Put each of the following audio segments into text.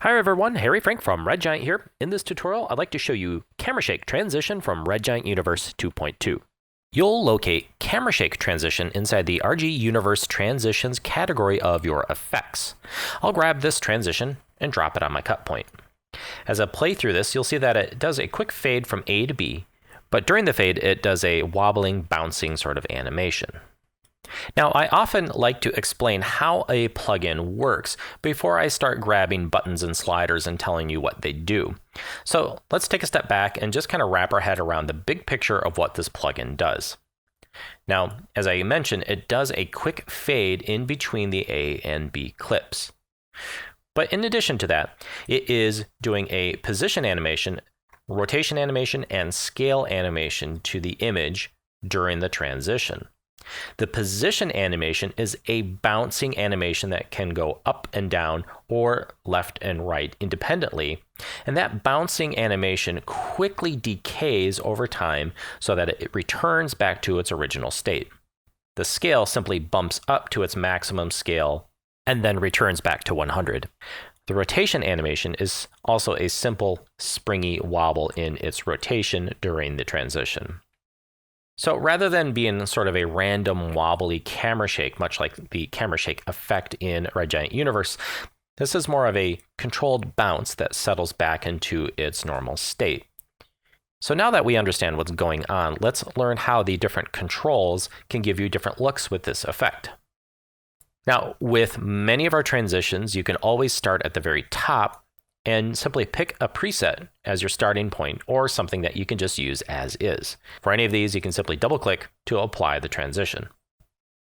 Hi everyone, Harry Frank from Red Giant here. In this tutorial, I'd like to show you Camera Shake Transition from Red Giant Universe 2.2. You'll locate Camera Shake Transition inside the RG Universe Transitions category of your effects. I'll grab this transition and drop it on my cut point. As I play through this, you'll see that it does a quick fade from A to B, but during the fade, it does a wobbling, bouncing sort of animation. Now, I often like to explain how a plugin works before I start grabbing buttons and sliders and telling you what they do. So let's take a step back and just kind of wrap our head around the big picture of what this plugin does. Now, as I mentioned, it does a quick fade in between the A and B clips. But in addition to that, it is doing a position animation, rotation animation, and scale animation to the image during the transition. The position animation is a bouncing animation that can go up and down or left and right independently, and that bouncing animation quickly decays over time so that it returns back to its original state. The scale simply bumps up to its maximum scale and then returns back to 100. The rotation animation is also a simple springy wobble in its rotation during the transition. So rather than being sort of a random wobbly camera shake, much like the camera shake effect in Red Giant Universe, this is more of a controlled bounce that settles back into its normal state. So now that we understand what's going on, let's learn how the different controls can give you different looks with this effect. Now, with many of our transitions, you can always start at the very top and simply pick a preset as your starting point or something that you can just use as is. For any of these, you can simply double-click to apply the transition.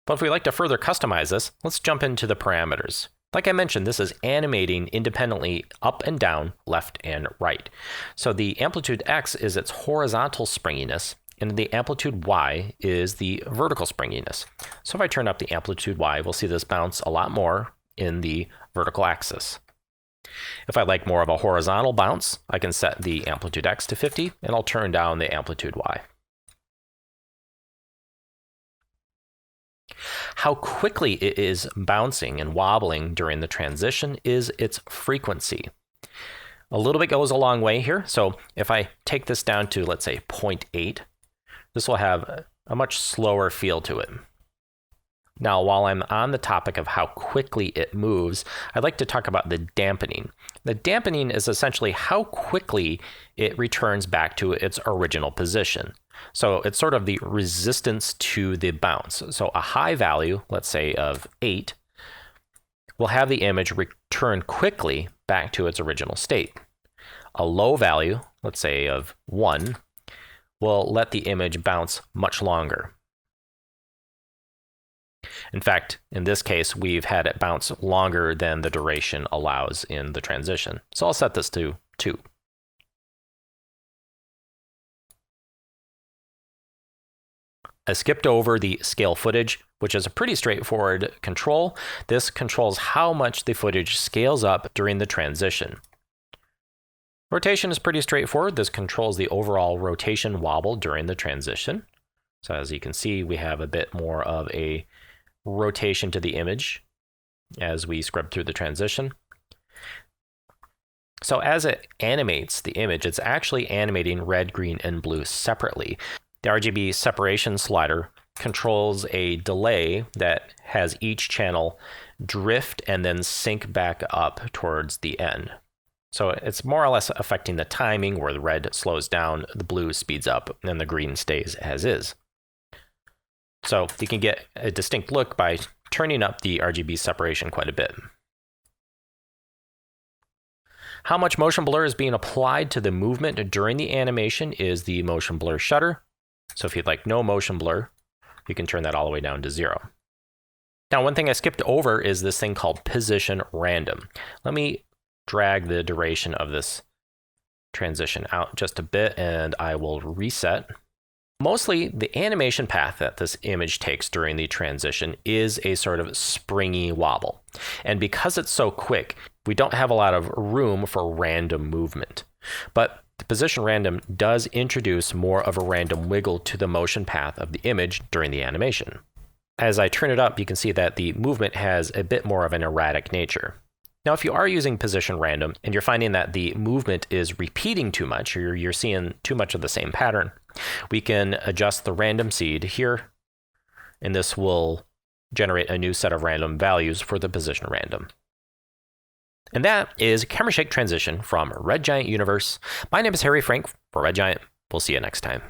But if we'd like to further customize this, let's jump into the parameters. Like I mentioned, this is animating independently up and down, left and right. So the amplitude X is its horizontal springiness, and the amplitude Y is the vertical springiness. So if I turn up the amplitude Y, we'll see this bounce a lot more in the vertical axis. If I like more of a horizontal bounce, I can set the amplitude X to 50, and I'll turn down the amplitude Y. How quickly it is bouncing and wobbling during the transition is its frequency. A little bit goes a long way here, so if I take this down to, let's say, 0.8, this will have a much slower feel to it. Now, while I'm on the topic of how quickly it moves, I'd like to talk about the dampening. The dampening is essentially how quickly it returns back to its original position. So it's sort of the resistance to the bounce. So a high value, let's say of 8, will have the image return quickly back to its original state. A low value, let's say of 1, will let the image bounce much longer. In fact, in this case, we've had it bounce longer than the duration allows in the transition. So I'll set this to 2. I skipped over the scale footage, which is a pretty straightforward control. This controls how much the footage scales up during the transition. Rotation is pretty straightforward. This controls the overall rotation wobble during the transition. So as you can see, we have a bit more of a rotation to the image as we scrub through the transition. So as it animates the image, it's actually animating red, green, and blue separately. The Rgb Separation slider controls a delay that has each channel drift and then sync back up towards the end. So it's more or less affecting the timing where the red slows down, the blue speeds up, and the green stays as is. So you can get a distinct look by turning up the Rgb separation quite a bit. How much motion blur is being applied to the movement during the animation is the motion blur shutter. So if you'd like no motion blur, you can turn that all the way down to 0. Now, one thing I skipped over is this thing called position random. Let me drag the duration of this transition out just a bit, and I will reset. Mostly, the animation path that this image takes during the transition is a sort of springy wobble. And because it's so quick, we don't have a lot of room for random movement. But the position random does introduce more of a random wiggle to the motion path of the image during the animation. As I turn it up, you can see that the movement has a bit more of an erratic nature. Now, if you are using position random and you're finding that the movement is repeating too much, or you're seeing too much of the same pattern, we can adjust the random seed here, and this will generate a new set of random values for the position random. And that is Camera Shake Transition from Red Giant Universe. My name is Harry Frank for Red Giant. We'll see you next time.